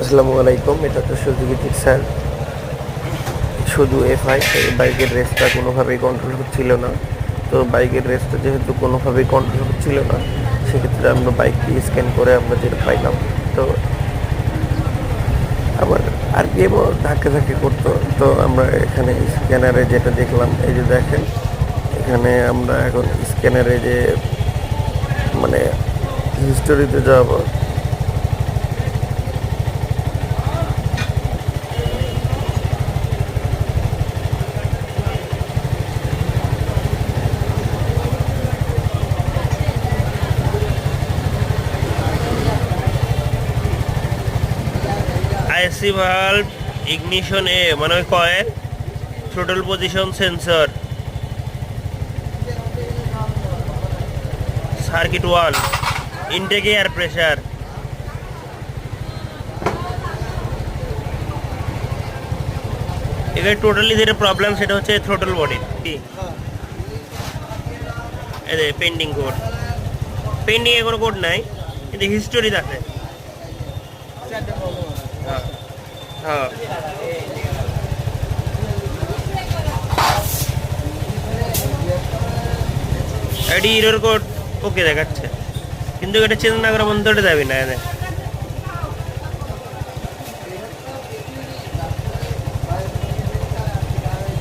আসসালামু আলাইকুম। এটা তো সুজুকি জিক্সার, শুধু এফআই। বাইকের রেসটা কোনোভাবেই কন্ট্রোল হচ্ছিল না। তো বাইকের রেসটা যেহেতু কোনোভাবেই কন্ট্রোল হচ্ছিল না, সেক্ষেত্রে আমরা বাইকটি স্ক্যান করে আমরা যেটা পাইলাম, তো আবার আর গেমও ধাক্কে ধাক্কে করতো। তো আমরা এখানে স্ক্যানারে যেটা দেখলাম, এই যে দেখেন, এখানে আমরা এখন স্ক্যানারে যে মানে হিস্টোরিতে যাব। আইসি ভাল্ব, ইগনিশন এ মানে coil, throttle position sensor, circuit 1, intake air pressure. এখানে টোটালি যেটা প্রবলেম সেটা হচ্ছে থ্রোটল বডি। এই পেন্ডিং কোড, পেন্ডিং এ কোনো কোড নাই, কিন্তু হিস্টোরি আছে। হ্যাঁ হ্যাঁ, এটি ইরর কোড ওকে দেখাচ্ছে, কিন্তু এটা চেঞ্জ না করা বন্ধ করে যাবি না।